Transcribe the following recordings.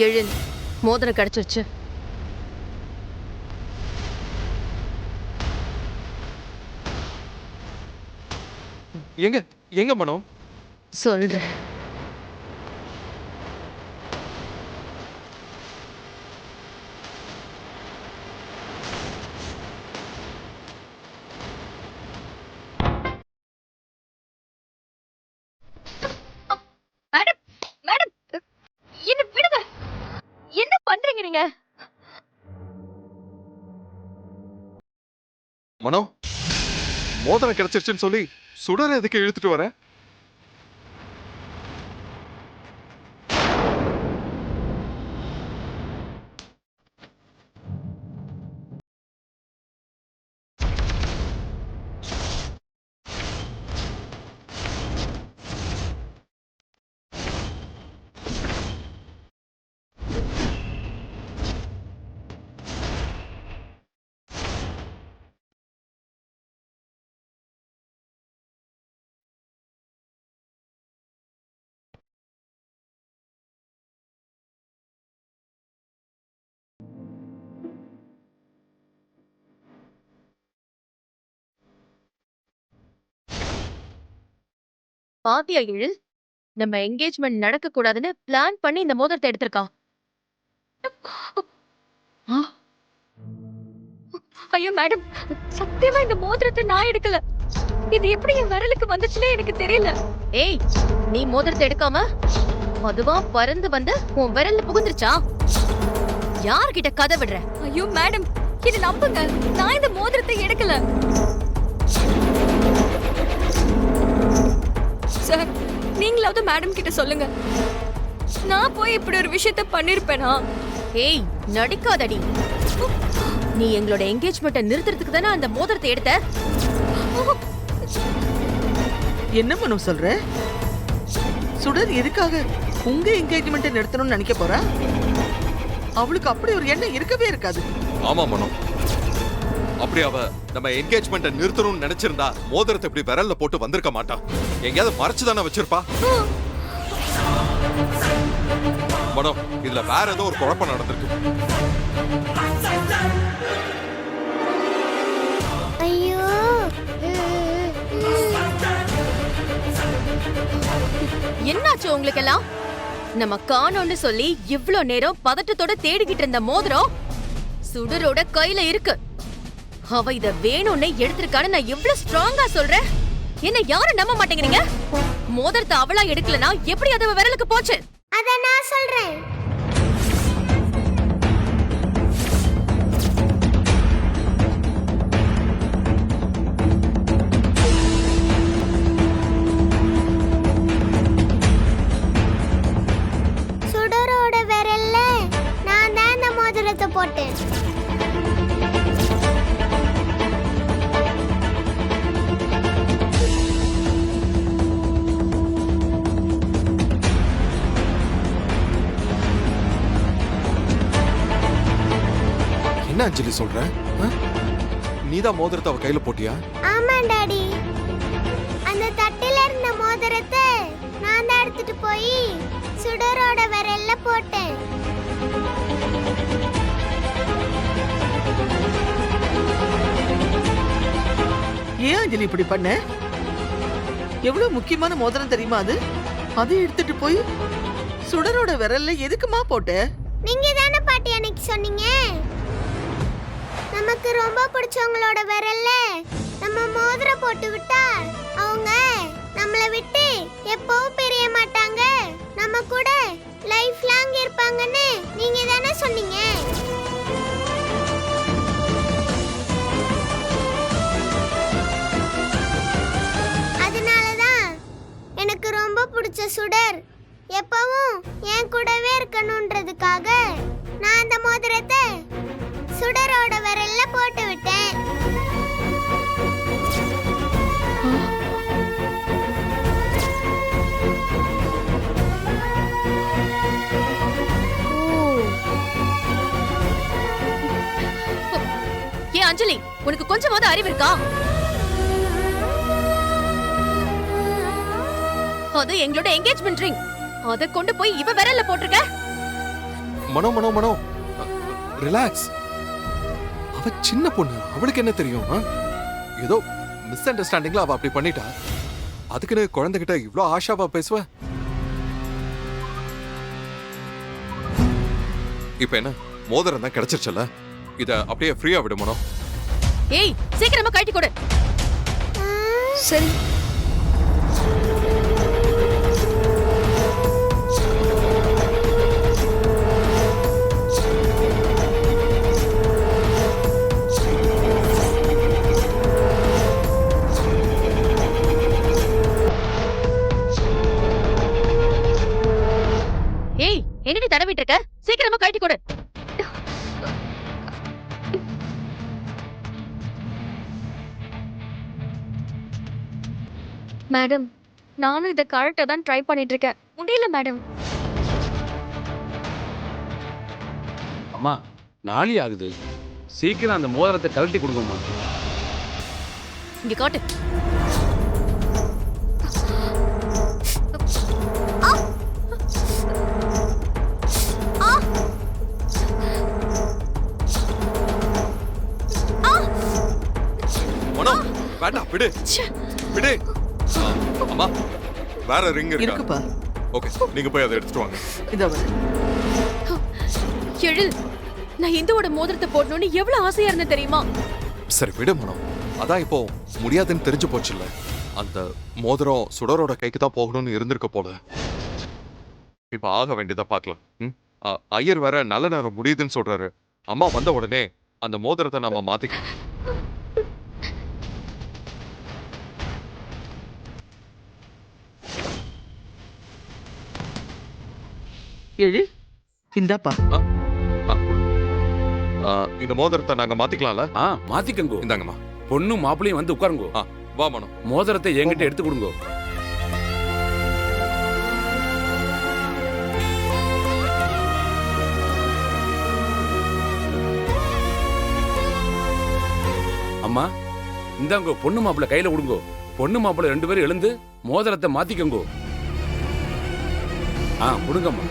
எழுன், மோதிரம் கிடைச்சிருச்சு. எங்க எங்க மனோ? சொல்றேன். மேடம், மேடம், என்ன விடுங்க. என்ன பண்றீங்க நீங்க? மனோ, மோதிரம் கிடைச்சிருச்சுன்னு சொல்லி சுடரை எதுக்கு இழுத்துட்டு வர? பாத்தியா எழுன், நம்ம என்கேஜ்மெண்ட் நடக்க கூடாதுன்னு பிளான் பண்ணி இந்த மோதிரத்தை எடுத்திருக்கான். ஐயோ மேடம், சத்தியமா இந்த மோதிரத்தை நான் எடுக்கல. இது எப்படி என் விரலுக்கு வந்துச்சுன்னே எனக்கு தெரியல. ஏய், நீ மோதிரத்தை எடுக்காம அதுவா பறந்து வந்து உன் விரல்ல புகுந்துருச்சா? யார்கிட்ட கதை விடுற? ஐயோ மேடம், இது நம்புங்க, நான் இந்த மோதிரத்தை எடுக்கல. சார், நீங்களாவது மேடம் கிட்ட சொல்லுங்க. நான் போய் இப்படி ஒரு விஷயத்த பண்ணிருப்பேனா? ஏய், நடிக்காதடி. நீ எங்களோட என்கேஜ்மெண்ட்டை நிறுத்துறதுக்கு தானே அந்த மோதிரத்தை எடுத்த. என்ன மனோ சொல்ற? சுடர் எதுக்காக உங்க என்கேஜ்மெண்ட்டை நிறுத்தணும்னு நினைக்க போறா? அவளுக்கு அப்படி ஒரு எண்ணம் இருக்கவே இருக்காது. ஆமா மனோ, அப்படி அவ நம்ம என்கேஜ்மெண்ட்டை நிறுத்தணும்னு நினைச்சிருந்தா மோதிரத்தை இப்படி விரல்ல போட்டு வந்திருக்க மாட்டா. எங்கேயாவது மறைச்சு தானே வச்சிருப்பா. மனோ, இதுல வேற ஏதோ ஒரு குழப்பம் நடந்திருக்கு. ஐயோ, என்னாச்சு உங்களுக்கு எல்லாம்? நம்ம காணோம்னு சொல்லி இவ்ளோ நேரம் பதட்டத்தோட தேடிக்கிட்டு இருந்த மோதிரம் சுடரோட கையில இருக்கு. அவ இத வேணும்னு எடுத்திருக்கான்னு நான் எவ்வளவு ஸ்ட்ராங்கா சொல்றேன். என்ன யாரும் நம்ப மாட்டேங்கிறீங்க? மோதிரத்தை அவளா எடுக்கலனா எப்படி அது விரலுக்கு போச்சு? அத நான் சொல்றேன். சுடரோட விரல்ல நான் தான் அந்த மோதிரத்தை போட்டேன். என்ன அஞ்சலி சொல்ற? நீதான் மோதிரத்தை அவ கையில போட்டியா? ஆமா டாடி, அந்த தட்டில இருந்த மோதிரத்தை நான் தான் எடுத்துட்டு போய் சுடரோட விரல்ல போட்டேன். ஏன் அஞ்சலி இப்படி பண்ண? எவ்வளவு முக்கியமான மோதிரம் தெரியுமா அது? அதை எடுத்துட்டு போய் சுடரோட விரல்ல எதுக்குமா போட்ட? நீங்க தானே பாட்டி அன்னைக்கு சொன்னீங்க, நமக்கு ரொம்ப பிடிச்சவங்களோட விரல்ல நம்ம மோதிரம் போட்டு விட்டா அவங்க நம்மள விட்டு எப்பவும் பிரிய மாட்டாங்க, நம்ம கூட லைஃப் லாங் இருப்பாங்கன்னு நீங்க தானே சொன்னீங்க. அதனாலதான் எனக்கு ரொம்ப பிடிச்ச சுடர் எப்பவும் என் கூடவே இருக்கணும்ன்றதுக்காக நான் அந்த மோதிரத்தை சுடரோட விரல்ல போட்டு விட்டேன். ஏன் அஞ்சலி, உனக்கு கொஞ்சமாவது அறிவு இருக்கா? அது எங்களோட என்கேஜ்மெண்ட் ரிங். அத கொண்டு போய் இவ விரல்ல போட்டுருக்க. மனோ மனோ மனோ ரிலாக்ஸ். அவ சின்ன பொண்ணு, அவளுக்கு என்ன தெரியும்? ஏதோ மிஸ் அண்டர்ஸ்டாண்டிங்ல அவ அப்படி பண்ணிட்டா. அதுக்குன்னு குழந்தைகிட்ட இவ்ளோ ஆஷாவா பேசுவ? இப்ப என்ன, மோதிரம் தான் கிடைச்சிருச்சல, இத அப்படியே ஃப்ரீயா விடு மனோ. ஏய், சீக்கிரமா கழட்டி கொடு. சரி. ஏய், என்னடி தடவிட்டு இருக்க? சீக்கிரமா கழட்டி கொடு. மேடம், நானும் இதை கரெக்டாக தான் ட்ரை பண்ணிட்டு இருக்கேன். முடியல மேடம். அம்மா, நாளி ஆகுது. சீக்கிரம் அந்த மோதிரத்தை கழட்டி கொடுங்கம்மா. இங்க காட்டு. மனோ வேண்டாம், விடு விடு. அம்மா, வேற ரிங் இருக்கா? இருக்குப்பா. ஓகே, நீங்க போய் அதை எடுத்துட்டு வாங்க. இதோ வரேன். எழில், நான் இந்துவோட மோதிரத்தை போடணும்னு எவ்வளவு ஆசையா இருந்தேன் தெரியுமா? சரி விடு மனோ, அதான் இப்போ முடியாதுன்னு தெரிஞ்சு போச்சுல்ல. அந்த மோதிரம் சுடரோட கைக்கு தான் போகணும்னு இருந்திருக்க போல. இப்ப ஆக வேண்டியதா பார்க்கலாம். ஐயர் வேற நல்ல நேரம் முடியுதுன்னு சொல்றாரு. அம்மா வந்த உடனே அந்த மோதிரத்தை நாம மாத்திக்கலாம். எழி, இந்தாப்பா. இந்த மோதிரத்தை நாங்க மாத்திக்கலாம்ல? மாத்திக்கங்கோ. இந்தாங்கம்மா. பொண்ணும் மாப்பிளையும் வந்து உட்காருங்கோ. வா மனோ. மோதிரத்தை என்கிட்ட எடுத்து கொடுங்கோ. அம்மா, இந்தாங்கோ, பொண்ணு மாப்பிள்ளை கையில கொடுங்கோ. பொண்ணு மாப்பிள்ளை 2 பேரும் எழுந்து மோதிரத்தை மாத்திக்கங்கோ. கொடுங்கம்மா.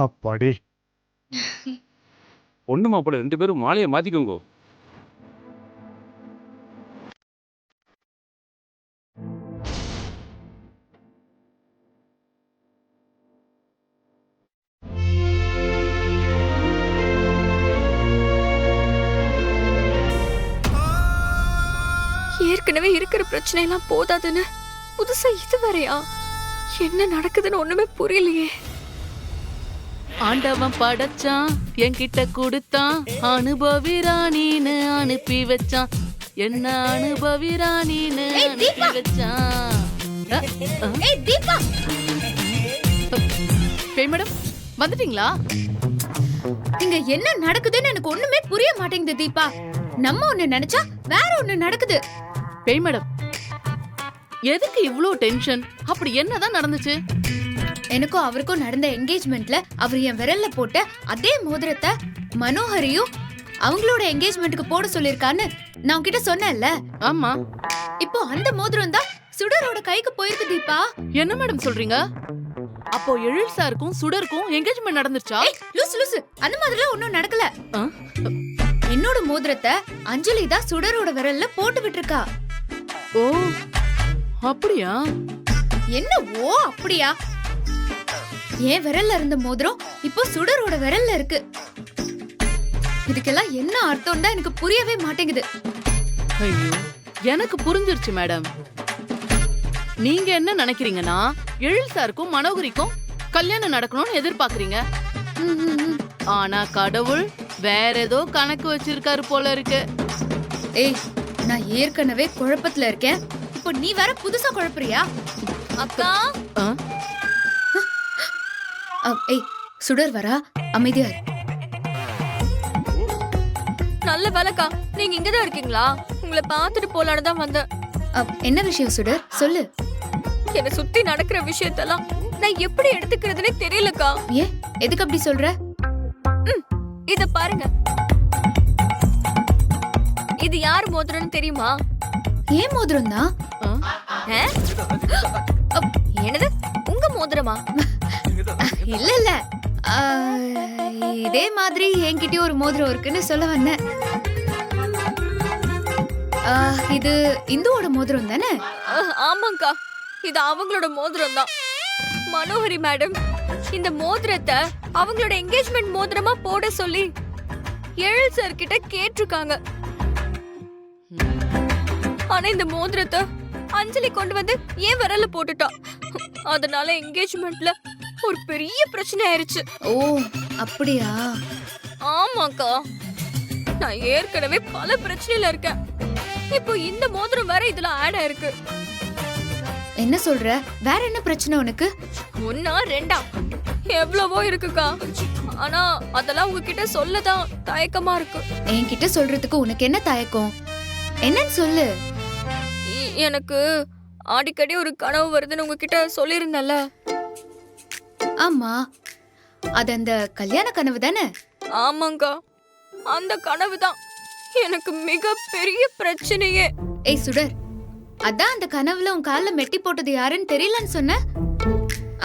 அப்பாடி. பொண்ணு மாப்பிள்ளை 2 பேரும் மாலையை மாத்திக்கோங்கோ. ஏற்கனவே இருக்கிற பிரச்சனை எல்லாம் போதாதுன்னு புதுசா இது வேறையா? என்ன நடக்குதுன்னு ஒண்ணுமே புரியலையே. ஆண்டவன் படைச்சான், என்கிட்ட கொடுத்தான், அனுபவி ராணின்னு அனுப்பி வச்சான். என்ன அனுபவி ராணின்னு அனுப்பி வச்சான். பேய் மேடம், வந்துட்டீங்களா? இங்க என்ன நடக்குதுன்னு எனக்கு ஒண்ணுமே புரிய மாட்டேங்குது தீபா. நம்ம ஒண்ணு நினைச்சா வேற ஒண்ணு நடக்குது. பேய் மேடம், எதுக்கு இவ்ளோ டென்ஷன்? அப்படி என்னதான் நடந்துச்சு? எனக்கும் அவருக்கும் நடந்த என்கேஜ்மெண்ட்ல அவர் என் விரல்ல போட்ட அதே மோதிரத்தை மனோகரையும் அவங்களோட என்கேஜ்மெண்ட்டுக்கு போட சொல்லிருக்கான்னு நான் உன்கிட்ட சொன்னேன்ல. ஆமா. இப்போ அந்த மோதிரம் தான் சுடரோட கைக்கு போயிருக்கு தீபா. என்ன மேடம் சொல்றீங்க? அப்போ எழில் சாருக்கும் சுடருக்கும் என்கேஜ்மெண்ட் நடந்துச்சா? லூசு லூசு, அந்த மாதிரிலாம் ஒண்ணும் நடக்கல. என்னோட மோதிரத்தை அஞ்சலி தான் சுடரோட விரல்ல போட்டு விட்டுருக்கா. ஓ அப்படியா? என்ன ஓ அப்படியா? என் விரல்ல இருந்த மோதிரம் இப்போ சுடரோட விரல்ல இருக்கு. இதுக்கெல்லாம் என்ன அர்த்தம் தான் எனக்கு புரியவே மாட்டேங்குது. ஐயோ, எனக்கு புரிஞ்சிருச்சு மேடம். நீங்க என்ன நினைக்கிறீங்கன்னா எழில் சாருக்கும் மனோகரிக்கும் கல்யாணம் நடக்கணும்னு எதிர்பார்க்கறீங்க. ம், ம், ம். ஆனா கடவுள் வேற ஏதோ கணக்கு வச்சிருக்காரு போல இருக்கு. ஏய், நான் ஏற்கனவே குழப்பத்துல இருக்கேன். இப்போ நீ வேற புதுசா குழப்புறியா? அக்கா ஆ? ஏய், சுடர் வரா, அமைதியா இரு. நல்ல வேலைக்கா நீங்க இங்கதான் இருக்கீங்களா? உங்களை பார்த்துட்டு போலான்னு தான் வந்தேன். என்ன விஷயம் சுடர், சொல்லு. என்னை சுத்தி நடக்கிற விஷயத்தெல்லாம் நான் எப்படி எடுத்துக்கிறதுனே தெரியலக்கா. ஏன், எதுக்கு அப்படி சொல்ற? இத பாருங்க. இது யார் மோதிரம்னு தெரியுமா? ஏன் மோதிரம் தான்? ஆ? என்னது உங்க மோதிரமா? இல்ல இல்ல, ஆ, இதே மாதிரி என்கிட்டயும் ஒரு மோதிரம் இருக்குன்னு சொல்ல வந்தேன். ஆ, இது இந்துவோட மோதிரம் தானே? ஆமாங்கா, இது அவங்களோட மோதிரம் தான். மனோகரி மேடம் இந்த மோதிரத்தை அவங்களோட என்கேஜ்மெண்ட் மோதிரமா போட சொல்லி எழில் சார் கிட்ட கேட்டிருக்காங்க. ஆனா இந்த மோதிரத்தை அஞ்சலி கொண்டு வந்து ஏன் விரல்ல போட்டுட்டா. அதனால என்கேஜ்மெண்ட்ல ஒரு பெரிய பிரச்சனை ஆயிருச்சு. ஓ, அப்படியா? ஆமாக்கா, நான் ஏற்கனவே பல பிரச்சனையில இருக்கேன். இப்போ இந்த மோதிரம் வேற இதுல ஆட் ஆயிருக்கு. என்ன சொல்ற? வேற என்ன பிரச்சனை உனக்கு? ஒன்னா ரெண்டா எவ்வளவோ இருக்குக்கா. ஆனா அதெல்லாம் உங்ககிட்ட சொல்லதான் தயக்கமா இருக்கு. என்கிட்ட சொல்றதுக்கு உனக்கு என்ன தயக்கம்? என்னன்னு சொல்லு. எனக்கு அடிக்கடி ஒரு கனவு வருதுன்னு உங்ககிட்ட சொல்லியிருந்தேன்ல. ஆமா, அது அந்த கல்யாண கனவு தானே? ஆமாங்கா, அந்த கனவு தான் எனக்கு மிக பெரிய பிரச்சனையே. ஏய் சுடர், அதான் அந்த கனவுல உன் கால்ல மெட்டி போட்டது யாருன்னு தெரியலன்னு சொன்ன.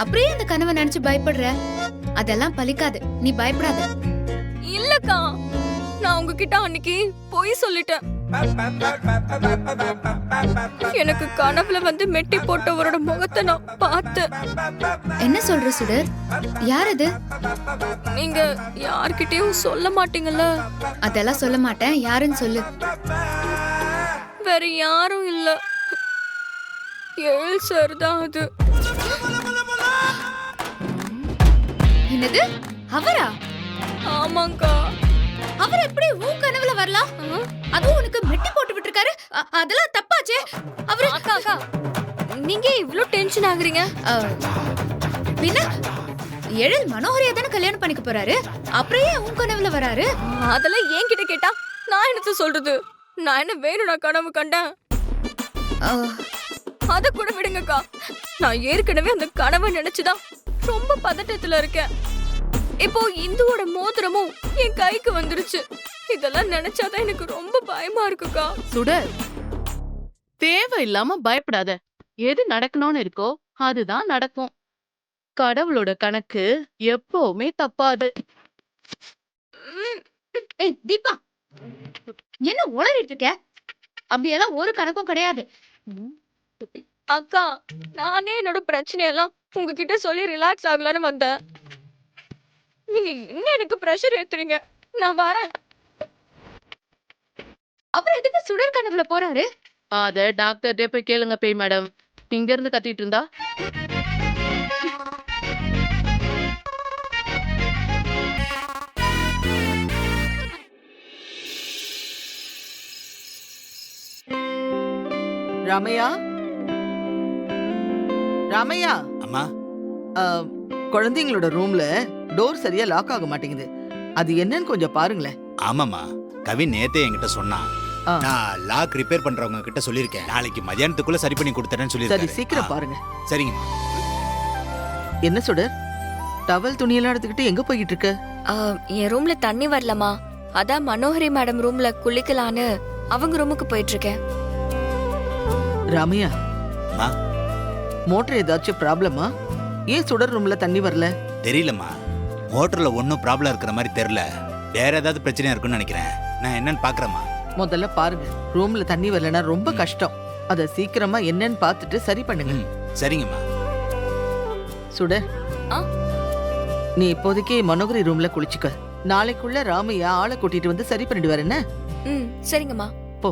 அப்படியே அந்த கனவை நினைச்சு பயப்படுற. அதெல்லாம் பலிக்காது, நீ பயப்படாத. இல்லக்கா, நான் உங்ககிட்ட அன்னைக்கு பொய் சொல்லிட்டேன். எனக்கு கனவுல வந்து மெட்டி போட்டவரோட முகத்தை நான் பார்த்தேன். என்ன சொல்ற சுடர்? யார் அது? நீங்க யார்கிட்டயும் சொல்ல மாட்டீங்கல்ல? அதெல்லாம் சொல்ல மாட்டேன், யாருன்னு சொல்லு. வேற யாரும் இல்ல, எழில் சார் தான் அது. என்னது, அவரா? ஆமாங்கா. அவர் எப்படி உன் கனவுல வரலாம்? அதுவும் உனக்கு மெட்டி போட்டு விட்டுருக்காரு. அதெல்லாம் தப்பாச்சே. அவரு அக்கா அக்கா, நீங்க இவ்ளோ டென்ஷன் ஆகுறீங்க? பின்ன எழில் மனோகரியா தானே கல்யாணம் பண்ணிக்க போறாரு. அப்புறம் ஏன் உன் கனவுல வராரு? அதெல்லாம் என்கிட்ட கேட்டா நான் என்னத்த சொல்றது? நான் என்ன வேணும் நான் கனவு கண்டேன்? அத கூட விடுங்கக்கா. நான் ஏற்கனவே அந்த கனவை நினைச்சுதான் ரொம்ப பதட்டத்துல இருக்கேன். இப்போ இந்துவோட மோதிரமும் என் கைக்கு வந்துருச்சு. இதெல்லாம் நினைச்சாதான் எனக்கு ரொம்ப பயமா இருக்குக்கா. சுடர், தேவையில்லாம பயப்படாத. எது நடக்கணும்னு இருக்கோ அதுதான் நடக்கும். கடவுளோட கணக்கு எப்பவுமே தப்பாது. ஏய் தீபா, என்ன உளறிட்டு இருக்க? அப்படியெல்லாம் ஒரு கணக்கும் கிடையாது. அக்கா, நானே என்னோட பிரச்சனையெல்லாம் உங்ககிட்ட சொல்லி ரிலாக்ஸ் ஆகலான்னு வந்தேன். நீங்க என்ன எனக்கு பிரஷர் ஏத்துறீங்க? நான் வரேன். அப்புறம் எதுக்கு சுடர் கனவுல போறாரு? அத டாக்டர்கிட்ட போய் கேளுங்க பேய் மேடம். இங்க இருந்து கத்திட்டு இருந்தா ராமையா, ராமையா. அம்மா, குழந்தைங்களோட ரூம்ல டோர் சரியா லாக் ஆக மாட்டேங்குது. அது என்னன்னு கொஞ்சம் பாருங்களேன். ஆமாம்மா, கவின் நேத்தே என்கிட்ட சொன்னான். ஆ. நான் லாக் ரிப்பேர் பண்றவங்க கிட்ட சொல்லிருக்கேன். நாளைக்கு மதியானத்துக்குள்ள சரி பண்ணி கொடுத்துறேன்னு சரி, சொல்லிருக்காரு. சீக்கிரம் பாருங்க. சரிங்கம்மா. என்ன சுடர், டவல் துணியெல்லாம் எடுத்துக்கிட்டு எங்க போய்கிட்டு இருக்க? என் ரூம்ல தண்ணி வரலமா, அதான் மனோகரி மேடம் ரூம்ல குளிக்கலான்னு அவங்க ரூமுக்கு போயிட்டு இருக்கேன். ராமையா, அம்மா. மோட்டர் ஏதாச்சும் ப்ராப்ளமா? ஏன் சுடர் ரூம்ல தண்ணி வரல? தெரியலம்மா, மோட்டர்ல ஒன்னும் ப்ராப்ளம் இருக்கிற மாதிரி தெரியல. வேற ஏதாவது பிரச்சனையா இருக்குன்னு நினைக்கிறேன். நான் என்னன்னு பாக்குறேம்மா. முதல்ல பாருங்க, ரூம்ல தண்ணி வரலனா ரொம்ப கஷ்டம். அத சீக்கிரமா என்னன்னு பார்த்துட்டு சரி பண்ணுங்க. சரிங்கம்மா. சுடர், ஆ? நீ இப்போதைக்கு மனோகரி ரூம்ல குளிச்சுக்க. நாளைக்குள்ள ராமையா ஆளை கூட்டிட்டு வந்து சரி பண்ணிடுவாரு. என்ன? சரிங்கம்மா. போ.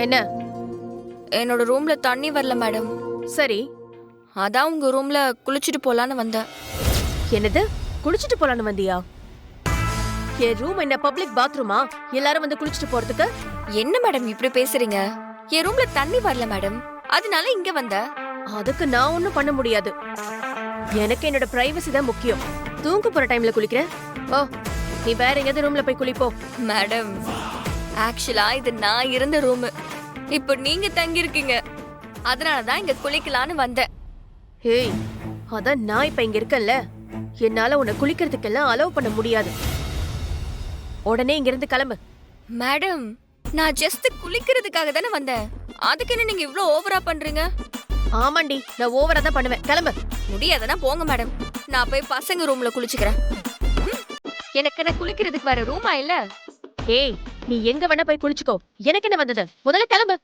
என்ன? என்னோட ரூம்ல தண்ணி வரல மேடம். சரி, அதான் உங்க ரூம்ல குளிச்சுட்டு போலான்னு வந்தேன். என்னது குளிச்சுட்டு போலான்னு வந்தியா? என் ரூம் என்ன பப்ளிக் பாத்ரூமா எல்லாரும் வந்து குளிச்சுட்டு போறதுக்கு? என்ன மேடம் இப்படி பேசுறீங்க? என் ரூம்ல தண்ணி வரல மேடம், அதனால இங்க வந்தேன். அதுக்கு நான் ஒண்ணும் பண்ண முடியாது. எனக்கு என்னோட பிரைவசி தான் முக்கியம். தூங்க போற டைம்ல குளிக்கிறேன். ஓ, நீ வேற எங்கேயாவது ரூம்ல போய் குளிப்போ. மேடம், ஆக்சுவலா இது நான் இருந்த ரூம். இப்போ நீங்க தங்கி இருக்கீங்க, அதனாலதான் இங்க குளிக்கலான்னு வந்தேன். ஏய், அதான் நான் இப்ப இங்க இருக்கேன்ல, என்னால உன்னை குளிக்கிறதுக்கெல்லாம் அலோவ் பண்ண முடியாது. உடனே இங்க இருந்து கிளம்பு. மேடம், நான் ஜஸ்ட் குளிக்கிறதுக்காக தானே வந்தேன், அதுக்கு என்ன நீங்க இவ்ளோ ஓவரா பண்றீங்க? ஆமாண்டி, நான் ஓவரா தான் பண்ணுவேன். கிளம்பு. முடியாதுன்னா போங்க மேடம், நான் போய் பசங்க ரூம்ல குளிச்சுக்கிறேன். எனக்கு என்ன குளிக்கிறதுக்கு வேற ரூமா இல்ல? ஏய், நீ எங்க வேணா போய் குளிச்சுக்கோ, எனக்கு என்ன வந்தது? முதல்ல கிளம்பு.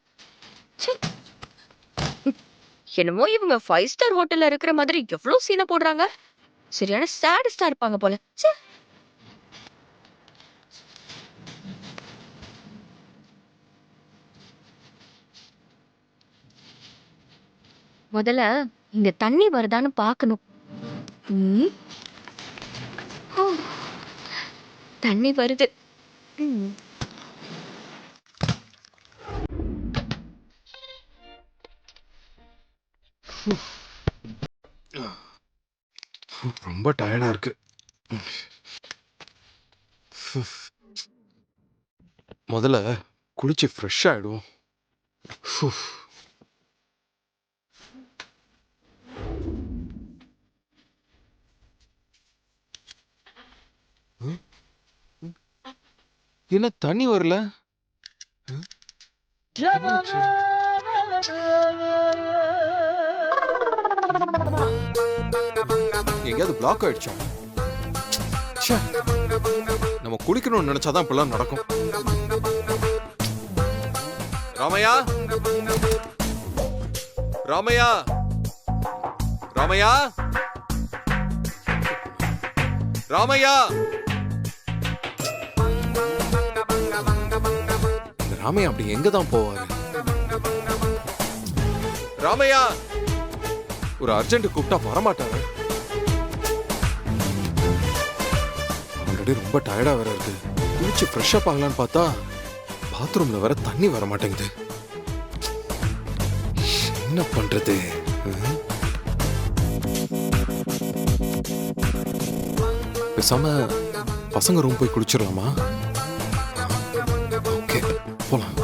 என்னமோ இவங்க 5 ஸ்டார் ஹோட்டல்ல இருக்கிற மாதிரி எவ்வளவு சீனை போடுறாங்க. சரியான சேடஸ்டா இருப்பாங்க போல. முதல்ல இங்க தண்ணி வருதான்னு பாக்கணும். தண்ணி வருது. ரொம்ப டயர்டா இருக்கு. முதல்ல குளிச்சு ஃப்ரெஷ் ஆயிடுவோம். என்ன தண்ணி வரல? எங்கேயாவது பிளாக் ஆயிடுச்சா? ச்சே, நம்ம குளிக்கணும்னு நினைச்சாதான் இப்பெல்லாம் நடக்கும். ராமையா, ராமையா, ராமையா, ராமையா. இந்த ராமையா அப்படி எங்க தான் போவாரு? ராமையா, ஒரு அர்ஜென்ட் கூப்பிட்டா வரமாட்டாரு. ஆல்ரெடி ரொம்ப டயர்டா வேற இருக்கு. குளிச்சு ஃப்ரெஷ் அப் ஆகலான்னு பார்த்தா பாத்ரூம்ல வேற தண்ணி வர மாட்டேங்குது. என்ன பண்றது? பேசாம பசங்க ரூம் போய் குளிச்சிடலாமா? ஓகே, போலாம்.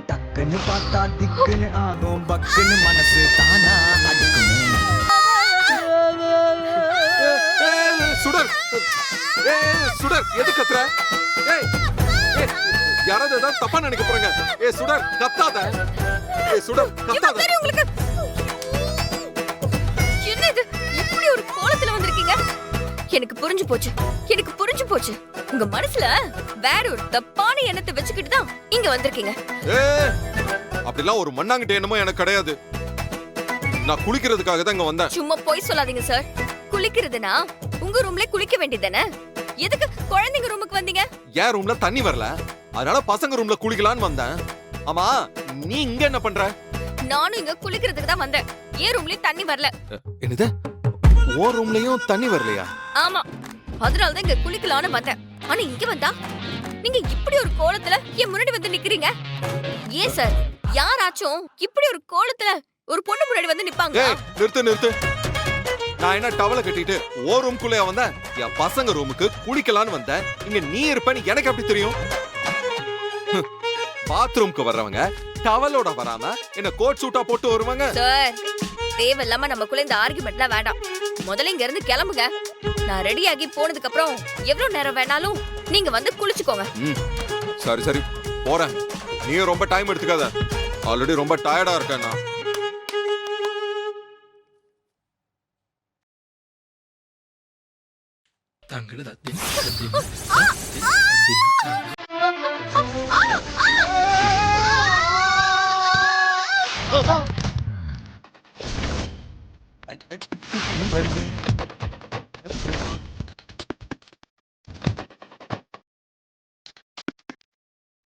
டக்குன்னு பார்த்தா திக்குன்னு ஆகும், பக்குன்னு மனசு தானா அடிக்குமே. சுடர், சுடர், எது கத்துற? ஏய், யாராவது ஏதாவது தப்பா நினைக்க போறாங்க. சுடர், கத்தாத. சுடர், கத்தாத. என்ன இது, இப்படி ஒரு கோலத்துல வந்திருக்கீங்க? எனக்கு புரிஞ்சு போச்சு, எனக்கு புரிஞ்சு போச்சு. உங்க மனசுல வேற ஒரு தப்பான எண்ணத்தை வச்சுக்கிட்டு தான் இங்க வந்திருக்கீங்க. அப்படிலாம் ஒரு மண்ணாங்கிட்ட என்னமோ எனக்கு கிடையாது. நான் குளிக்கிறதுக்காக தான் இங்க வந்தேன். சும்மா போய் சொல்லாதீங்க சார். குளிக்கிறதுனா உங்க ரூம்ல குளிக்க வேண்டியதானே? எதுக்கு குழந்தைங்க ரூமுக்கு வந்தீங்க? என் ரூம்ல தண்ணி வரல, அதனால பசங்க ரூம்ல குளிக்கலான்னு வந்தேன். ஆமா, நீ இங்க என்ன பண்ற? நானும் இங்க குளிக்கிறதுக்கு தான் வந்தேன். என் ரூம்லயும் தண்ணி வரல. என்னது? ஓ ரூம்லயும் தண்ணி வரலையா? ஆமா, அதனாலதான் இங்க குளிக்கலான்னு வந்தேன். ஆனா இங்க வந்தா நீங்க இப்படி ஒரு கோலத்துல என் முன்னாடி வந்து நிக்கிறீங்க. ஏன் சார், யாராச்சும் இப்படி ஒரு கோலத்துல ஒரு பொண்ணு முன்னாடி வந்து நிப்பாங்க? நிறுத்து நிறுத்து. நான் என்ன டவலை கட்டிட்டு ஓ ரூம்குள்ளே வந்தேன்? என் பசங்க ரூமுக்கு குளிக்கலான்னு வந்தேன். இங்க நீ இருப்பேன்னு எனக்கு எப்படி தெரியும்? பாத்ரூம்க்கு வர்றவங்க டவலோட வராம என்ன கோட் சூட்டா போட்டு வருவாங்க? சார், தேவையில்லாம நமக்குள்ள இந்த ஆர்குமெண்ட்லாம் வேண்டாம். முதல்ல இங்க இருந்து கிளம்புங்க. நான் ரெடி ஆகி போனதுக்கு அப்புறம் எவ்வளவு நேரம் வேணாலும் நீங்க வந்து குளிச்சுக்கோங்க. சரி சரி போறேன். நீயும் ரொம்ப டைம் எடுத்துக்காத. ஆல்ரெடி ரொம்ப டயர்டா இருக்கேன் நான்.